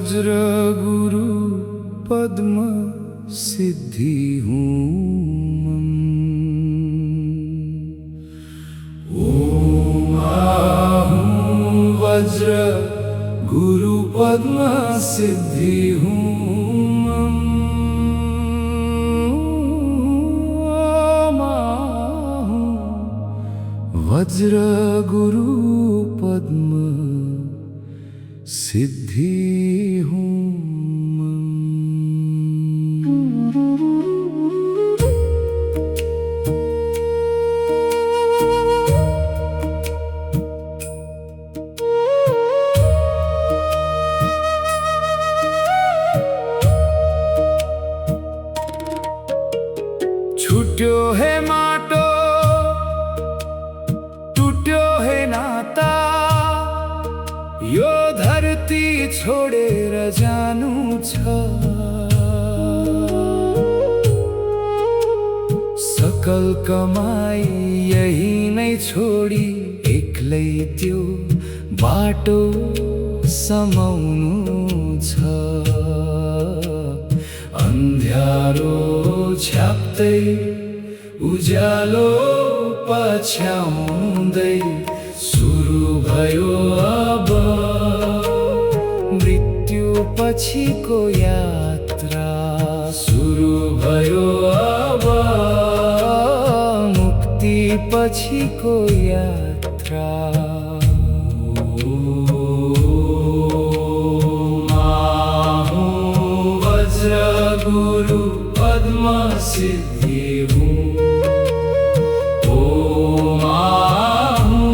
वज्र गुरु पद्म सिद्धि हूँ ओम आहूं वज्र गुरु पद्म सिद्धि हूँ ओम आहूं वज्र गुरु पद्म सिद्धि हूँ छुट्यो है माटो टूट्यो है नाता यो धरती छोडेर जानु छ सकल कमाई यही नै छोडी एक्लै त्यो बाटो समाउनु छ अन्ध्यारो छ्याप्दै उज्यालो पछ्याउँदै सुरु भयो अब मृत्यु पछिको यात्रा सुरु भयो अब मुक्ति पछिको यात्रा ओम आहूं वज्र गुरु पद्म सिद्धि हूँ ओम आहूं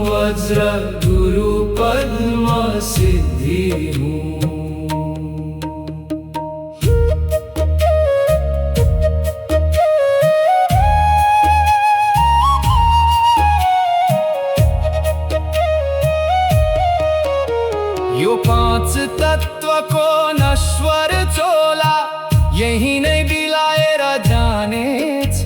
वज्र गुरु पद्म सिद्धि हूँ यो पांच तत्व को नश्वर चोला यही नै बिलाएर जाने छ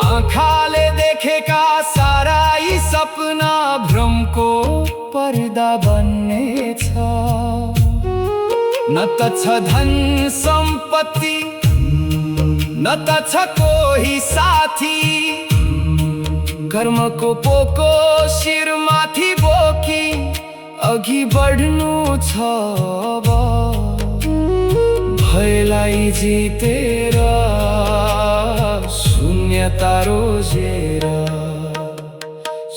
आँखाले देखेका सारा यी सपना भ्रमको पर्दा बन्ने छ न त छ धन सम्पत्ति न त छ कोही साथी कर्मको पोको शिरमाथि बोकी अघि बढ्नु छ अब भयलाई जितेर शून्यता रोजेर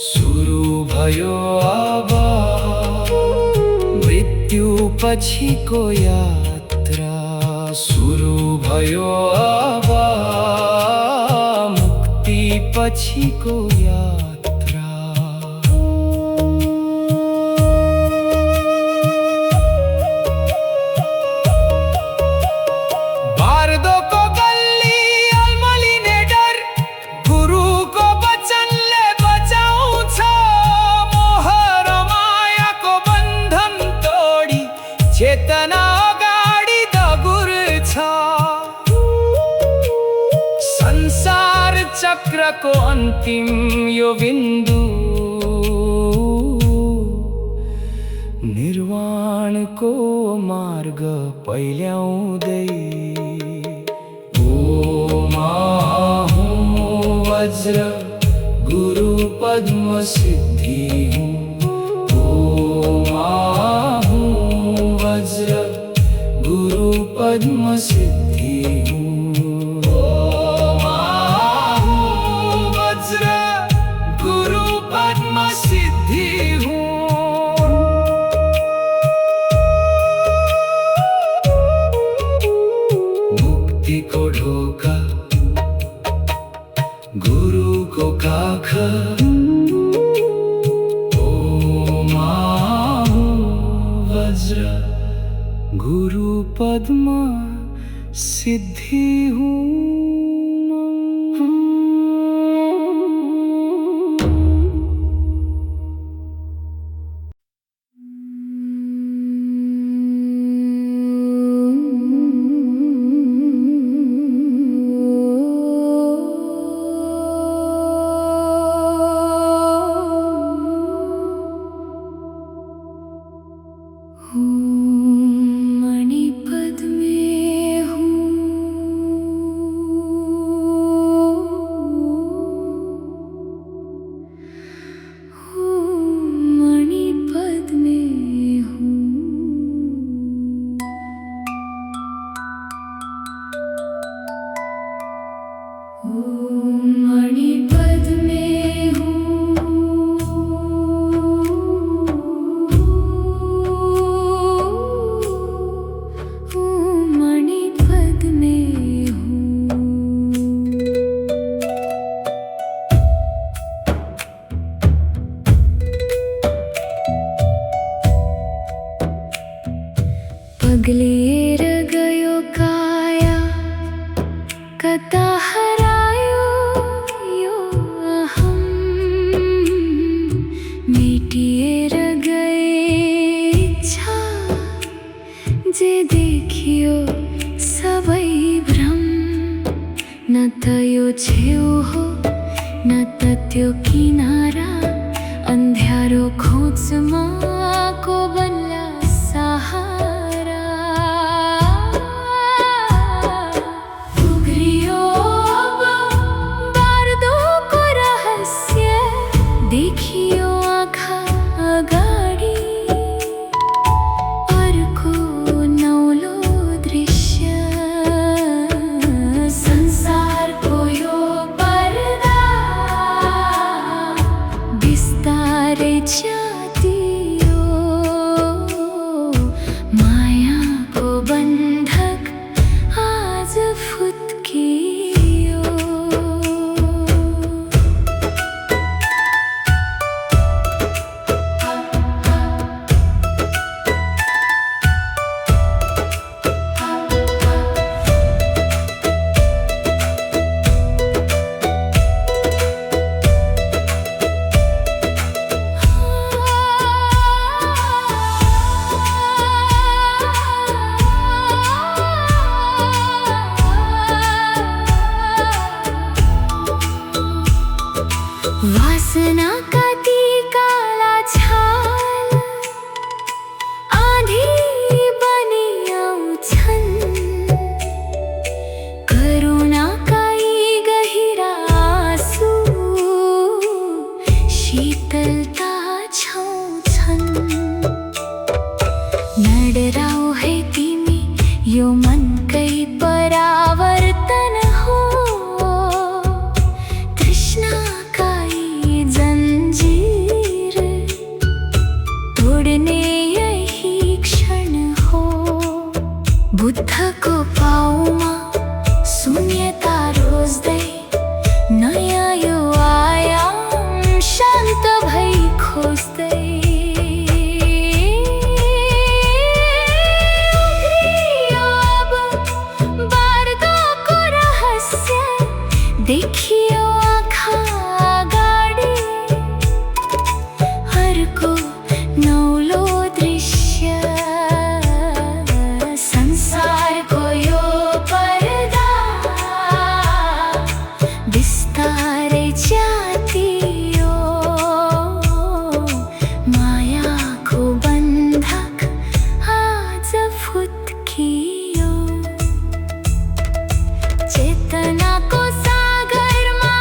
सुरु भयो अब मृत्यु पछिको यात्रा सुरु भयो अब मुक्ति पछिको यात्रा चेतना अगाडि दगुर छ संसार चक्रको अन्तिम यो बिन्दु निर्वाणको मार्ग पहिल्याउँदै ओम आहूं वज्र गुरु पद्म सिद्धि हूँ ओम आहूं वज्र गुरु पद्म सिद्धि हूँ ओम आहूं वज्र गुरु पद्म सिद्धि हूँ मुक्ति को ढोका गुरु को काख ओम आहूं वज्र गुरु पद्म सिद्धि हूँ पगलेर गयो काया, कता हरायो यो अहम। मेटिएर गए इच्छा, जे देखियो सबै भ्रम। न त यो छेउ हो न त त्यो किनारा, अन्ध्यारो खोजमा को बन्ला सहारा। उघ्रियो अब बार्दोको रहस्य, देखियो आँखा अगाडि अर्को नौलो दृश्य। संसारको यो पर्दा बिस्तारै च्यातियो, मायाको बन्धक आज फुत्कियो। वासना का ती काला छाल, आँधी बनी आउँछन्। करुणाका यी गहिरा आँसु, शीतलता छाउँछन्। नडराऊ है तिमी, यो मनकै परावर्तन हो। तृष्णाका यी जन्जिर तोड्ने यही क्षण हो। बुद्धको पाउमा शून्यता रोज्दै, नयाँ यो आयाम शान्त भई खोज्दै। उघ्रियो अब बार्दोको रहस्य, देखियो आँखा अगाडि अर्को नौलो दृश्य। संसारको यो पर्दा बिस्तारै च्यातियो, मायाको बन्धक आज फुत्कियो। चेतनाको सागरमा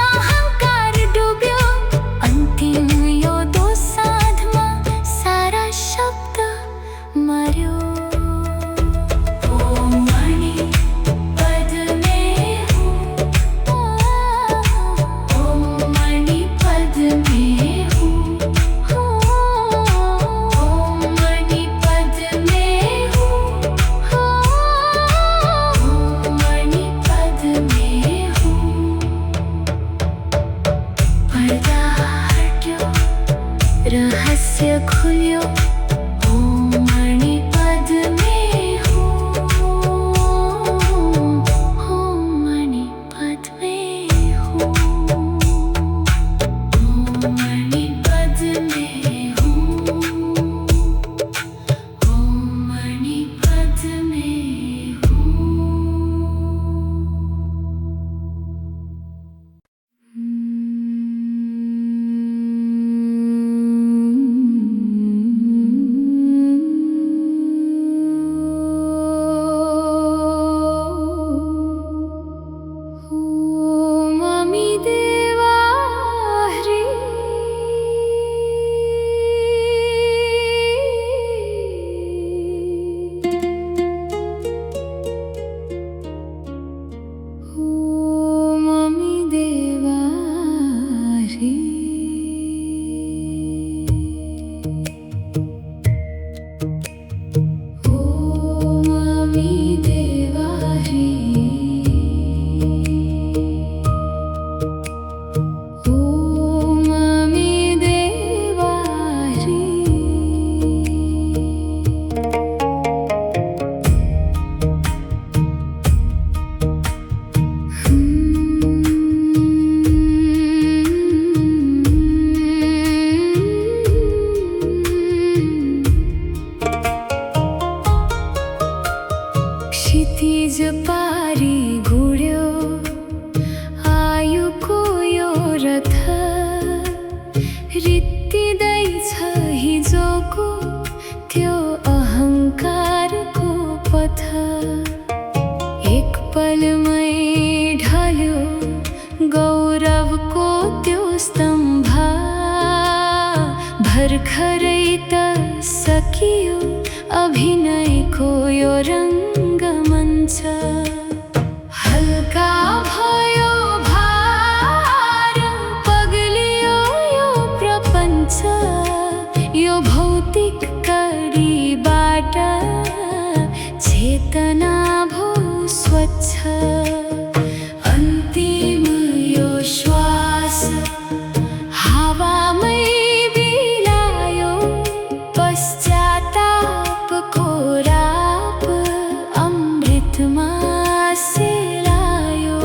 अहङ्कार डुब्यो, अन्तिम यो दोसाँधमा सारा शब्द मर्यो। ओम मणि पद में हूँ, ओम मणि पद में हूँ, ओम मणि पद में हूँ, ओम मणि पद में हूँ। पर्दा हट्यो, रहस्य खुल्यो, ओम मणि पद में हूँ, ओम मणि पद में हूँ, ओम मणि पद में हूँ, ओम मणि पद में हूँ। Mm-hmm. भर्खरै त सकियो अभिनयको यो रङ्गमञ्च। हल्का भयो भार, पग्लियो यो प्रपञ्च, यो भौतिक कडीबाट चेतना भो स्वच्छ। अन्तिम यो श्वास हावामै बिलायो, पश्चातापको राप अमृतमा सेलायो।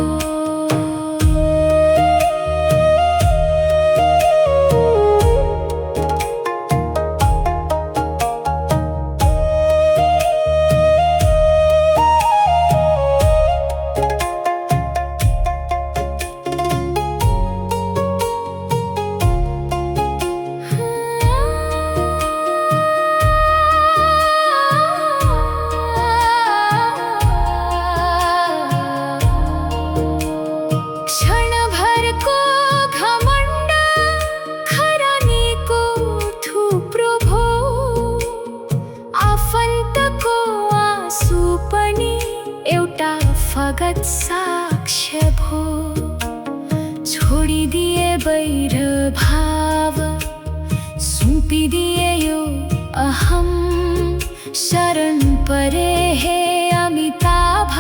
क्षणभरको घमण्ड खरानीको थुप्रो भो, आफन्तको आँसु पनि एउटा फगत साक्ष्य भो। छोडिदिए वैर भाव, सुम्पिदिए यो अहम, शरण परे हे अमिताभ,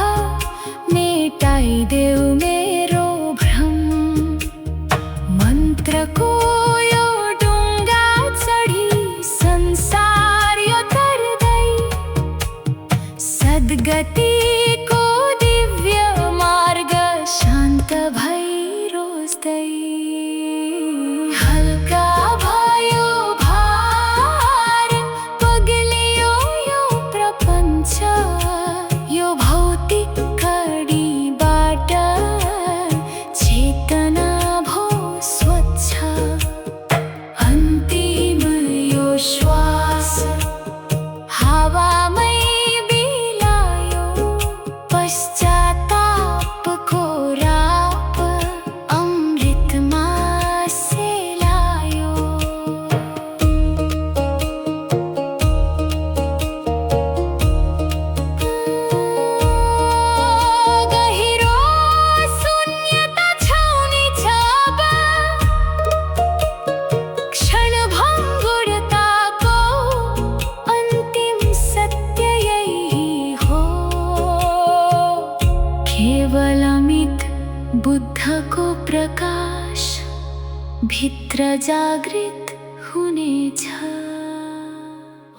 मेटाइदेऊ मेरो भ्रम। मन्त्रको यो डुङ्गा चढी संसार यो तर्दै, सद्गतिको दिव्य मार्ग शान्त भई रोज्दै। हल्का भयो भार, पग्लियो यो प्रपञ्च, यो भौतिक कडीबाट चेतना भो स्वच्छ। अन्तिम यो श्वास हावामै बिलायो, पश्चातापको राप अमृतमा सेलायो। गहिरो शून्यता छाउने जब, क्षणभङ्गुरताको अन्तिम सत्य यही हो। केवल अमित बुद्धको प्रकाश भित्र जागृत हुनेछ।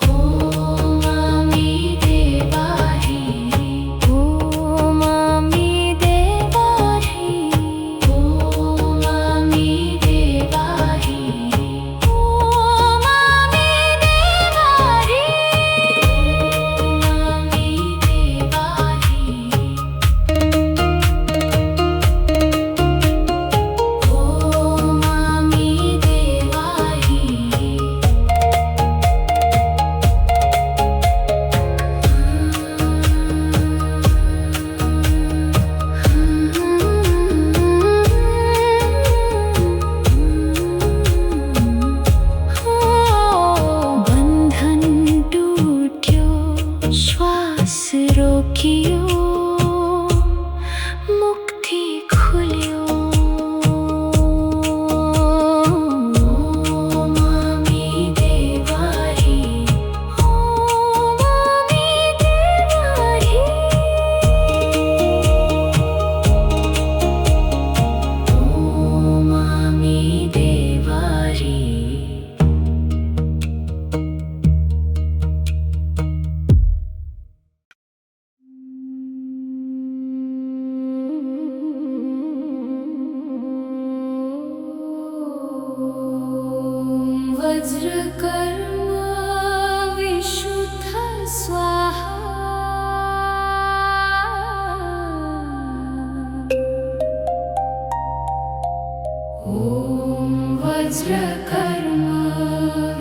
ओम अमी देवारी, ओम अमी देवारी, ओम अमी देवारी, ओम अमी देवारी, ओम अमी देवारी, ओम अमी देवारी। बन्धन टुट्यो, श्वास रोकियो, मुक्ति खुल्यो। ओम अमी देवारी, ओम अमी देवारी, ओम अमी देवारी। वज्रकर्म विशुद्ध स्वाहा, ॐ वज्रकर्म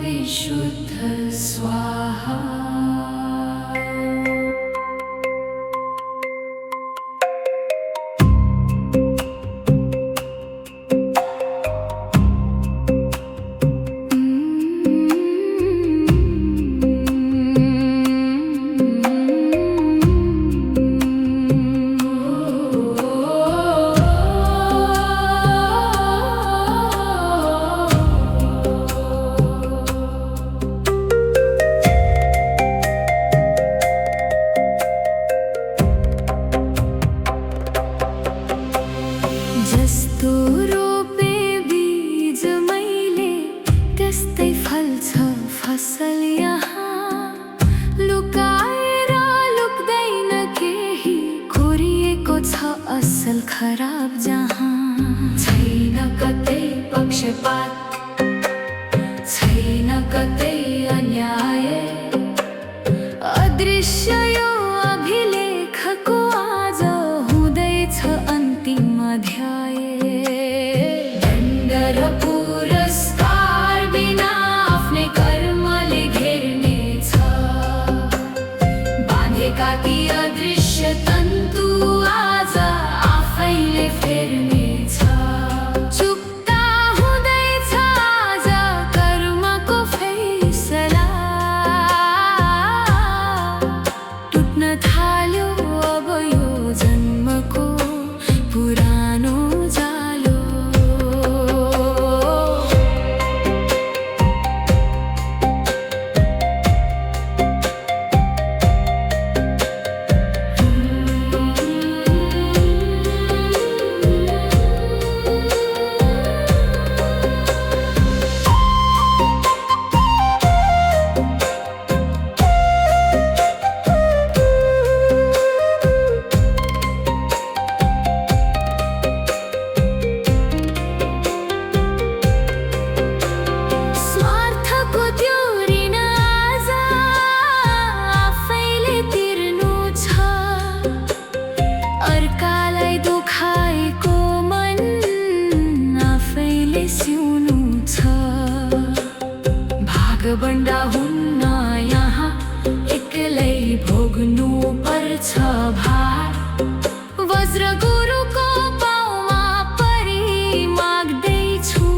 विशुद्ध स्वाहा। कतै अन्याय अदृश्य यो अभिलेखको आज हुँदैछ अन्तिम अध्याय दण्ड र पुरस्कार बिना आफ्नै कर्मले घेर्नेछ बाँधेका ती अदृश्य तन्तु आज आफैले फेर्नेछ चुक्ता हुँदैछ आज कर्मको फैसला टुट्न थाल्यो अब यो जन्मको पुरानो जालो स्वार्थको त्यो ऋण आज आफैले तिर्नु छ अर्कालाई दुखाएको मन आफैले सिउनु छ भागबण्डा हुन्न यहाँ एक्लै भोग्नु पर्छ भार वज्र गुरुको पाउमा परि माग्दैछु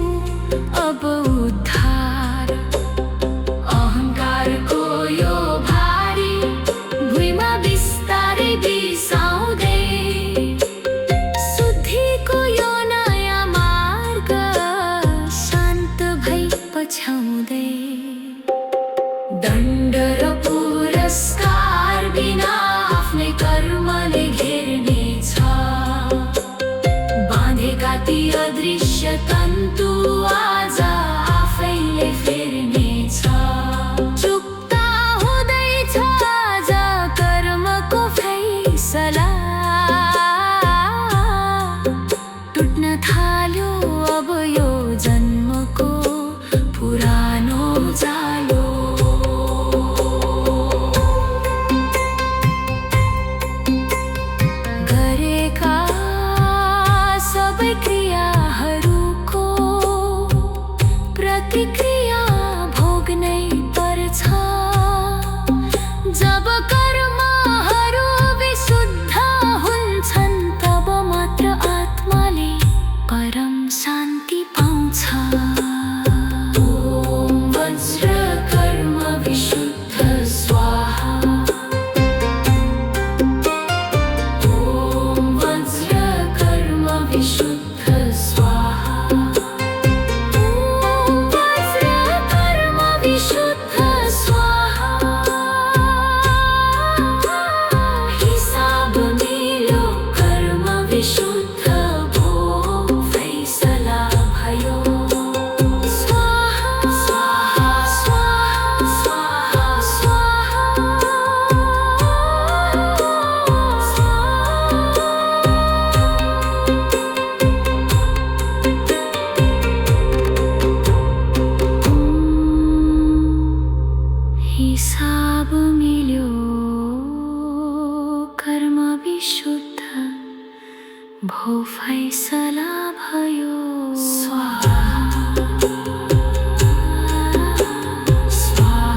अब उद्धार अहङ्कारको यो भारी भुइँमा बिस्तारै बिसाउँदै शुद्धिको यो नयाँ मार्ग शान्त भई पछ्याउँदै दण्ड र पुरस्कार बिना आफ्नै कर्मले घेर्नेछ बाँधेका ती अदृश्य तन्तु आज आफैले फेर्नेछ चुक्ता हुँदैछ आज कर्मको फैसला टुट्न थाल्यो अब यो जन्मको पुरानो जालो गरेका सबै क्रियाहरूको प्रतिक्रिया भोग्नै पर्छ जब कर्महरू विशुद्ध हुन्छन् तब मात्र आत्माले परम शान्ति पाउँछ ओम वज्र कर्म विशुद्ध स्वाहा ओम वज्र कर्म विशुद्ध स्वाहा ओम वज्र कर्म विशुद्ध स्वाहा हिसाब मिल्यो कर्म विशुद्ध भो फैसला भयो स्वाहा स्वाहा स्वाहा स्वाहा हिसाब मिल्यो कर्म विशुद्ध भो फैसला भयो स्वाहा स्वाहा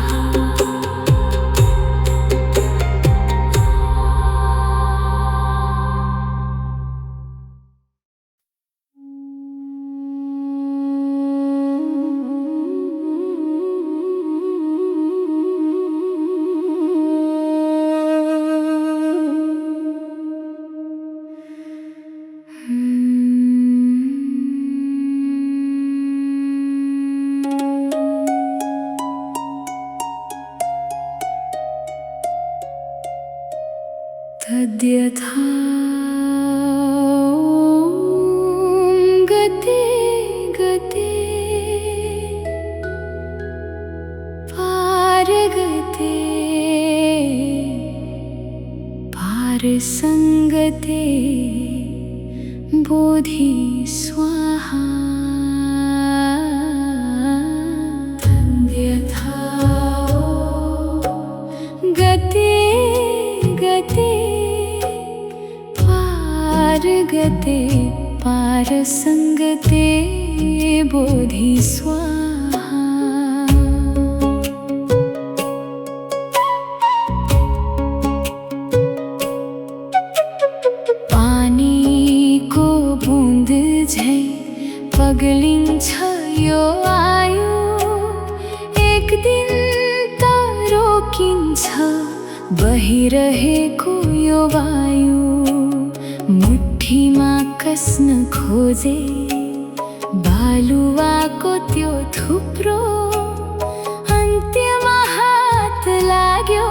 तद्यथा गते गते पारगते पारसंगते बोधि स्वाहा तद्यथा पारसंगते बोधि स्वाहा। पानीको बुन्द झै पग्लिन्छ यो आयु, एक दिन त रोकिन्छ बहिरहेको यो वायु। मुठीमा कस्न खोजे बालुवाको त्यो थुप्रो, अन्त्यमा हात लाग्यो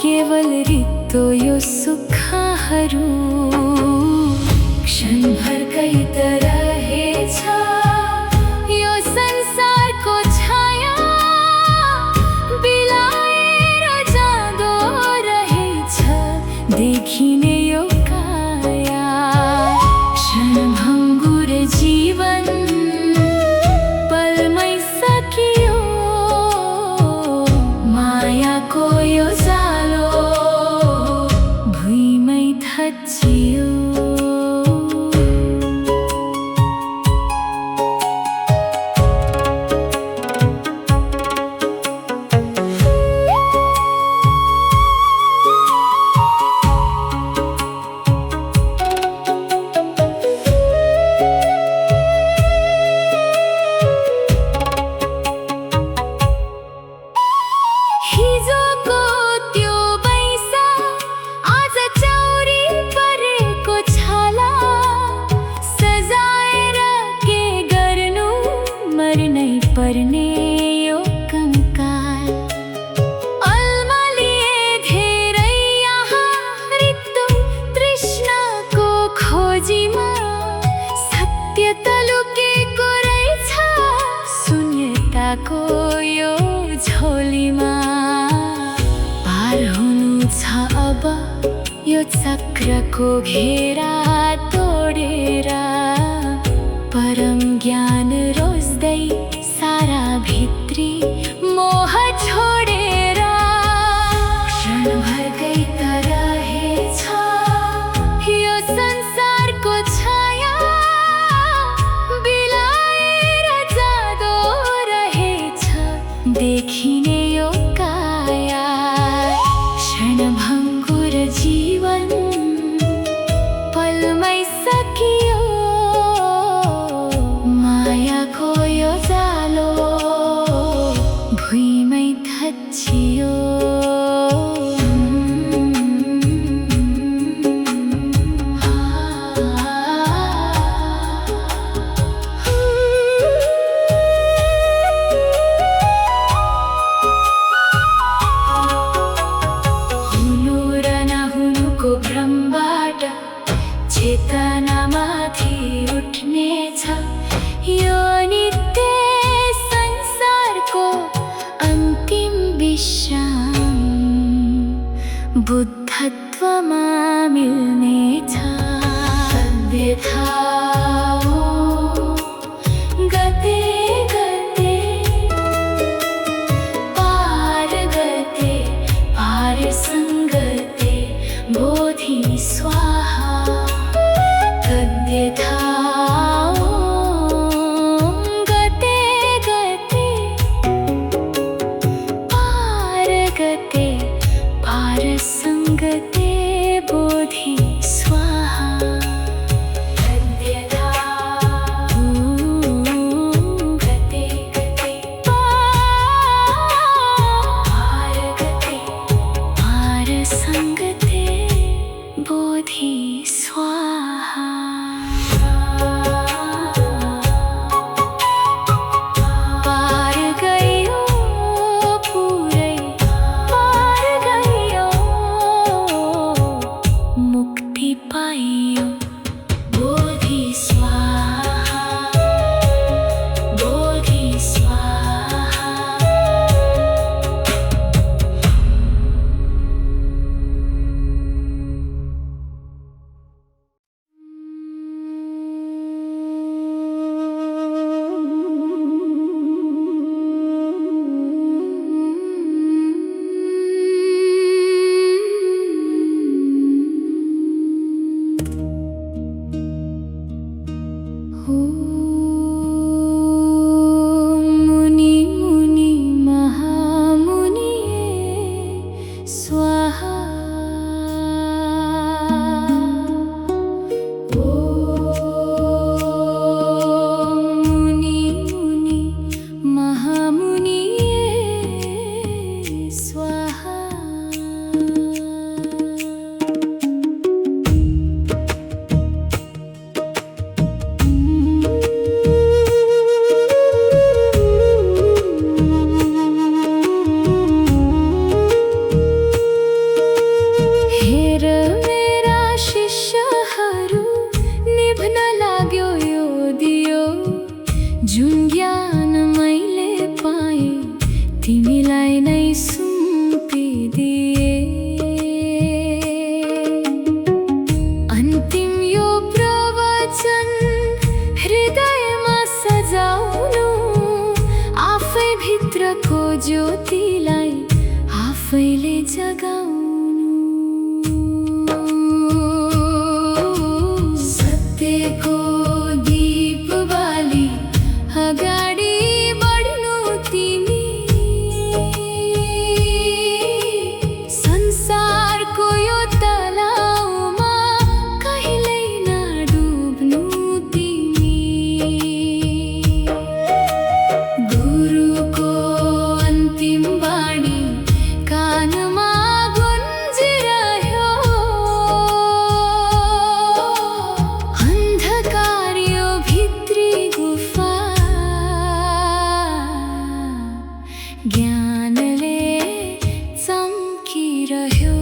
केवल रित्तो यो सुखहरू। क्षणभरकै त रहेछ यो संसारको छाया, बिलाएर जाँदो रहेछ देखिने यो काया। क्षणभङ्गुर जीवन पलमै सकियो, मायाको यो जालो भुइँमै थच्चियो। हिजोको त्यो बैसा आज चौरी परेको छाला, सजाएर के गर्नु मर्नै पर्ने यो कंकाल। अल्मलिए धेरै यहाँ रित्तो तृष्णाको खोजीमा, सत्य त लुकेको रहेछ शून्यताको यो झोलीमा। पार हुनु छ अब यो चक्रको घेरा तोडेर, परम ज्ञान रोज्दै सारा भित्री मोह छोडेर। क्षणभरकै त रहेछ यो संसारको छाया, बिलाएर जाँदो रहेछ देखिने यो काया। क्षणभङ्गुर जीवन पलमै सकियो, मायाको यो जालो भुइँमै थच्चियो। भ्रमबाट चेतनामाथि उठ्नेछ यो नित्य संसारको अन्तिम विश्राम। बुद्धत्वमा मिल्नेछ व्यथा गते गते पार गते पारसंगते बोधि स्वाहा। तद्यथा गते गते पार गते पारसंगते बोधि स्वाहा। भित्रको ज्योतिलाई आफैले जगाउनु, सत्यको दीप बाली अगाडि बढ्नु तिमी, संसारको यो तलाउमा कहिल्यै नडुब्नु तिमी। गुरुको अन्तिम वाणी कानमा गुन्जिरह्यो, अन्धकार यो भित्री गुफा ज्ञानले चम्किरह्यो।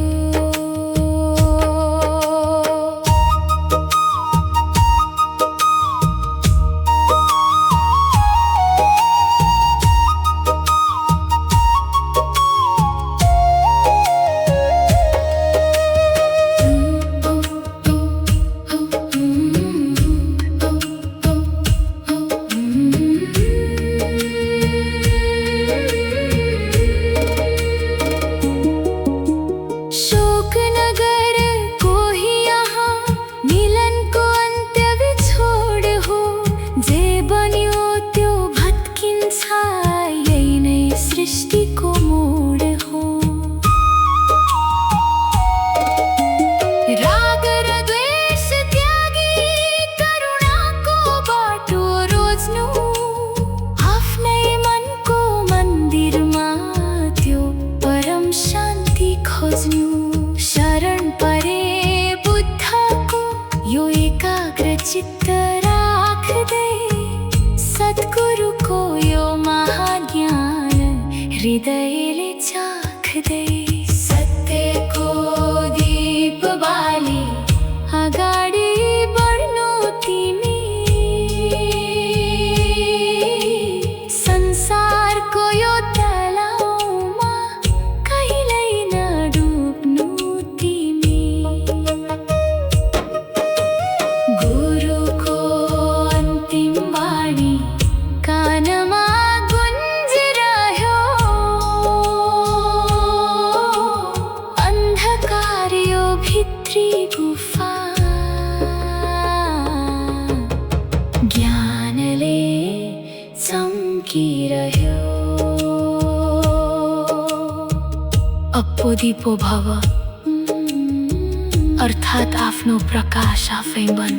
शोकनगर कोही यहाँ मिलनको अन्त्य बिछोड हो, जे बन्यो त्यो भत्किन्छ, यही नै सृष्टिको मोड हो। राग र द्वेष त्यागी करुणाको बाटो रोज्नु, आफ्नै मनको मन्दिरमा त्यो परम शान्ति खोज्नु। शरण परे बुद्धको यो एकाग्र चित्त राख्दै, सद्गुरुको यो महाज्ञान हृदयले चाख्दै, सत्यको दीप बाली अगाडि बढ्नु तिमी, संसारको यो तलाउमा कहिल्यै नडुब्नु तिमी। गुरुको अन्तिम वाणी कानमा गुन्जिरह्यो, अन्धकार यो भित्री गुफा ज्ञानले चम्किरह्यो। अप्पो दीपो भव, अर्थात् आफ्नो प्रकाश आफै बन।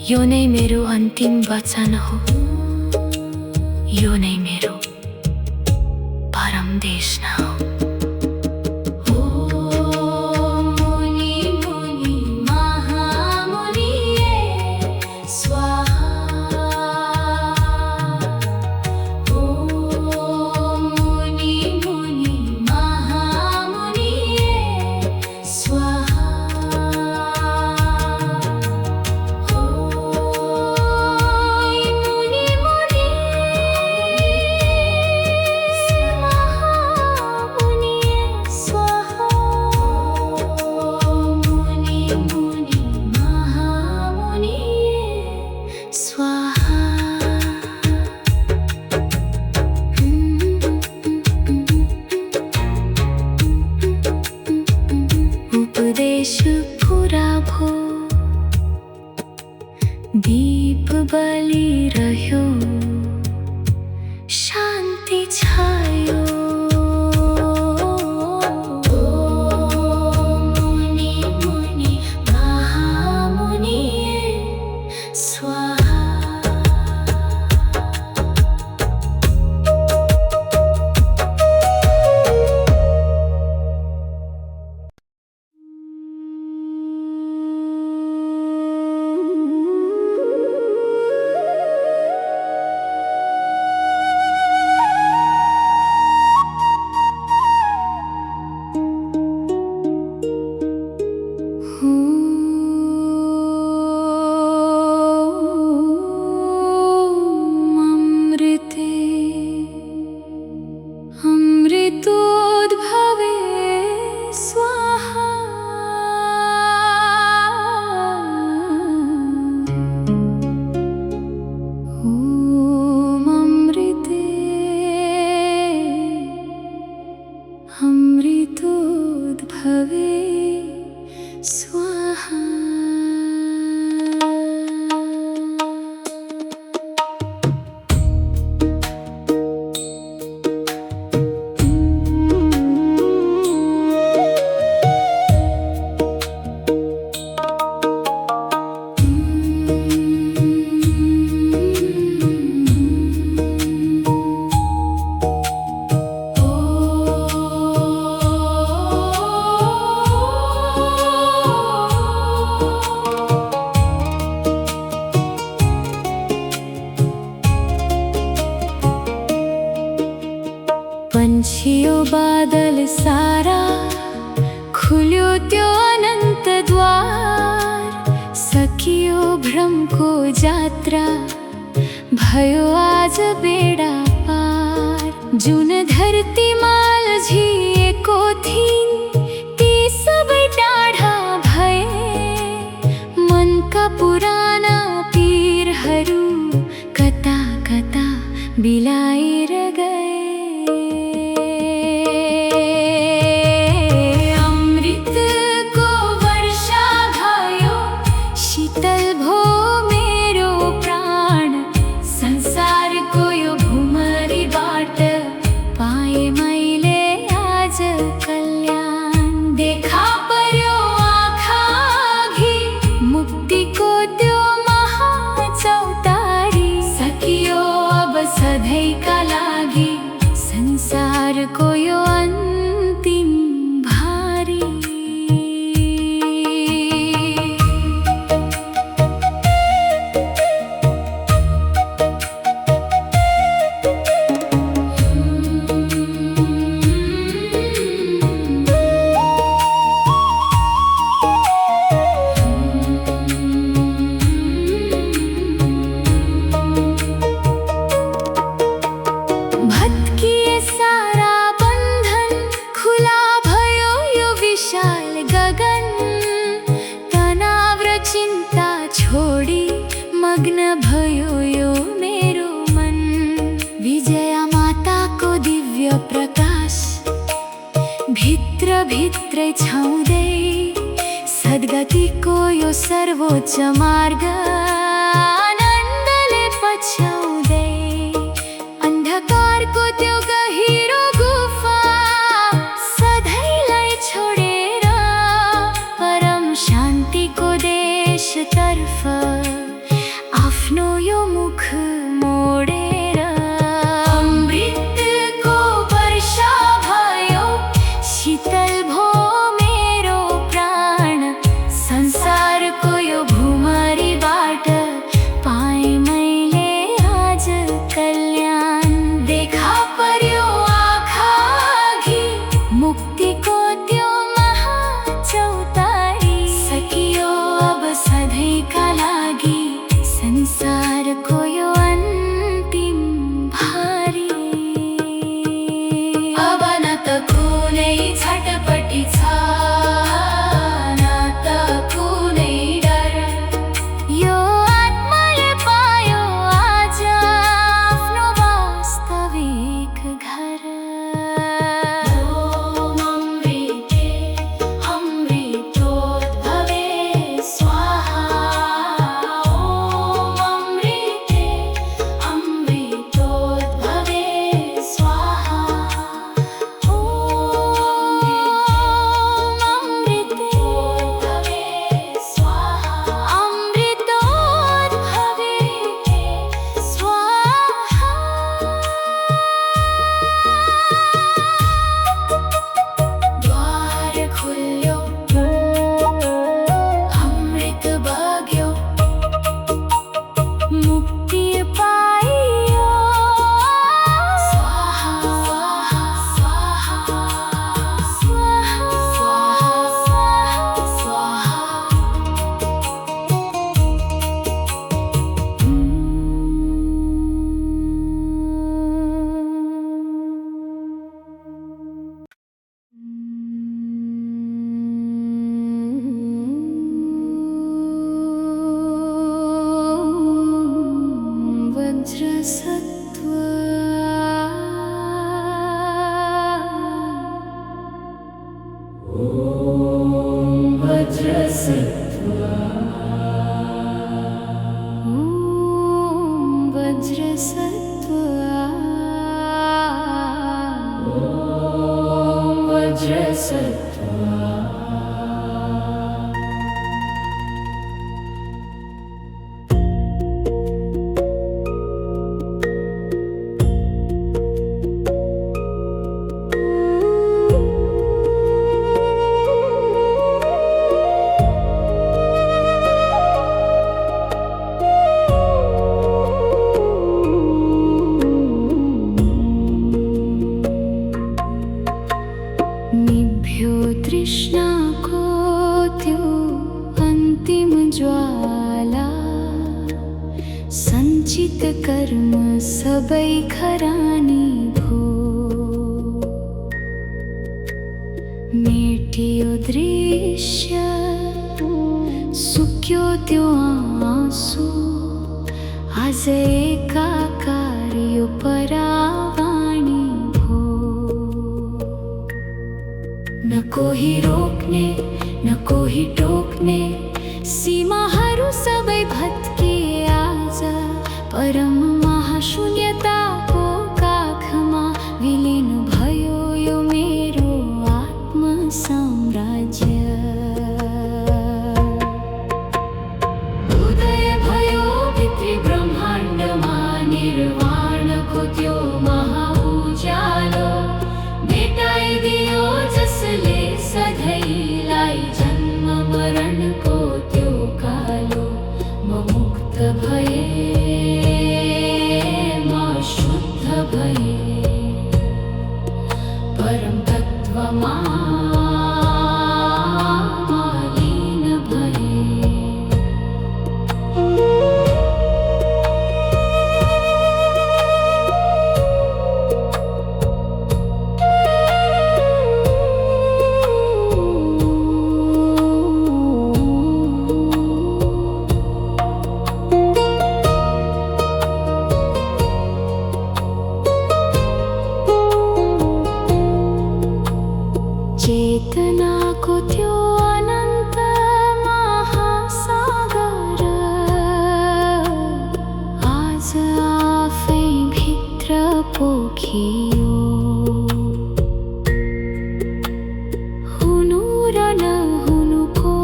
यो नै मेरो अन्तिम वचन हो, यो नै मेरो परम देशना हो। ओम मुनि मुनि महामुनिये स्वाहा, ओम मुनि मुनि महामुनिये स्वाहा, मुनि मुनि महामुनिये स्वाहा, मुनि मुनि महामुनिये स्वाहा। उपदेश पूरा भो, दीप बलिरह्यो, शान्ति छायो। ओम मुनि मुनि महामुनिये स्वाहा। पंछियों बादल सारा खुल्यो त्यो अनंत द्वार सकियो भ्रम को जात्रा भयो आज बेड़ा पार जुन धरती माल झिएको थिइन् ती सबै टाढा भए मनका पुराना पीरहरू कता कता बिलाएर गए अमृतको वर्षा भयो शीतल भो मेरो प्राण संसारको यो भुमरीबाट पाएँ मैले आज कल्याण देखा पर्यो आँखा अघि मुक्तिको त्यो महाचौतारी सकियो अब सधैँका लागि संसारको यो अन्तिम भारी भत्किए सारा बन्धन खुला भयो यो विशाल गगन तनाव र चिन्ता छोडी मग्न भयो यो मेरो मन विजया माताको दिव्य प्रकाश भित्र भित्रै छाउँदै सद्गतिको यो सर्वोच्च मार्ग आनन्दले पछ्याउँदै अन्धकारको त्यो गहिरो गुफा सधैँलाई छोडेर परम शान्तिको देशतर्फ आफ्नो यो मुख मोडेर अमृतको वर्षा भयो शीतल भो मेरो प्राण संसारको यो भुमरीबाट पाएँ मैले कर्म सबै खरानी भो। मेटियो दृश्य सुक्यो त्यो आँसु, आज एकाकार यो परावाणी भो। न कोही रोक्ने न कोही टोक्ने, सीमाहरू सबै भत्किए आज। परम महाशून्यताको काखमा विलिन भयो यो मेरो आत्मसाम्राज्य। उदय भयो भित्री ब्रह्माण्डमा निर्वाणको त्यो महाउज्यालो। मेटाइदियो जसले सधैँलाई जन्म मरणको त्यो कालो। म मुक्त भए, म शुद्ध भए, परम तत्त्वमा लीन भए। चेतनाको त्यो अनन्त महासागर, आज आफै भित्र पोखियो। हुनु र नहुनुको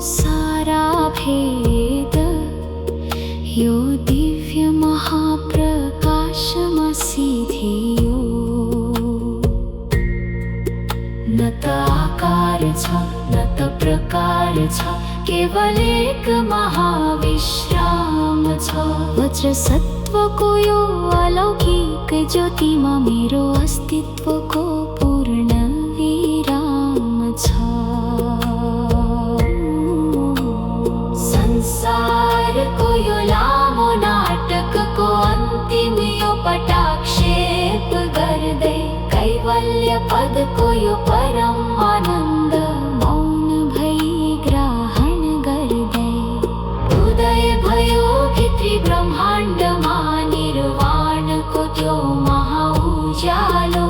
सारा भेद यो दिव्य महाप्रकाशमा सिद्धियो। न त आकार छ न त प्रकार छ, केवल एक महाविश्राम छ। वज्र सत्वको यो अलौकिक ज्योतिमा मेरो अस्तित्वको पूर्ण विराम छ। संसारको यो लामो नाटकको अन्तिम यो पटाक्षेप गर्दै, कैवल्य पदको यो परम आनन्द मौन भई ग्रहण गर्दै। उदय भयो भित्री ब्रह्माण्डमा निर्वाणको त्यो महाउज्यालो।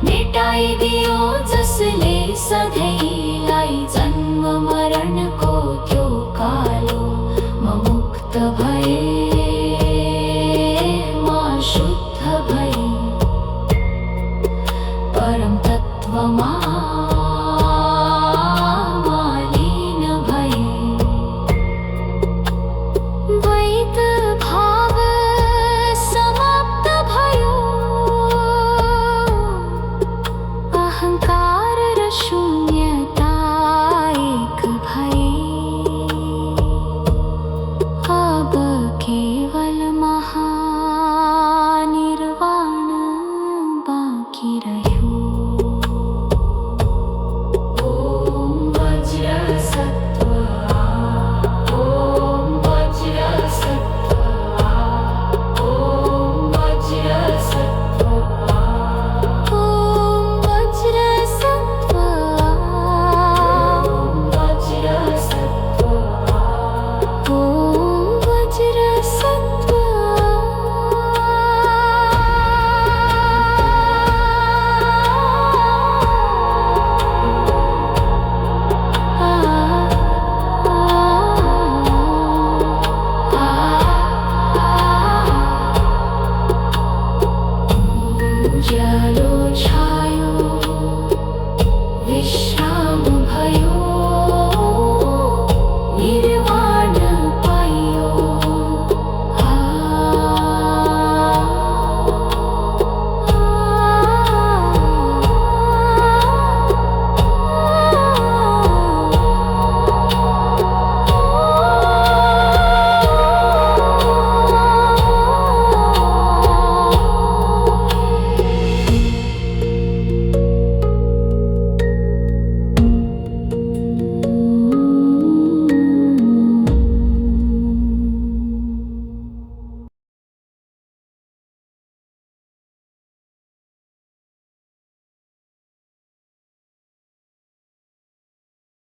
मेटाइदियो जसले सधैँलाई जन्म मरणको त्यो कालो। म मुक्त भए, म शुद्ध भए, परम तत्त्वमा लीन भए। द्वैत भाव समाप्त भयो, अहङ्कार र शून्यता एक भए। अब केवल महानिर्वाण बाँकी रह्यो। उज्यालो छ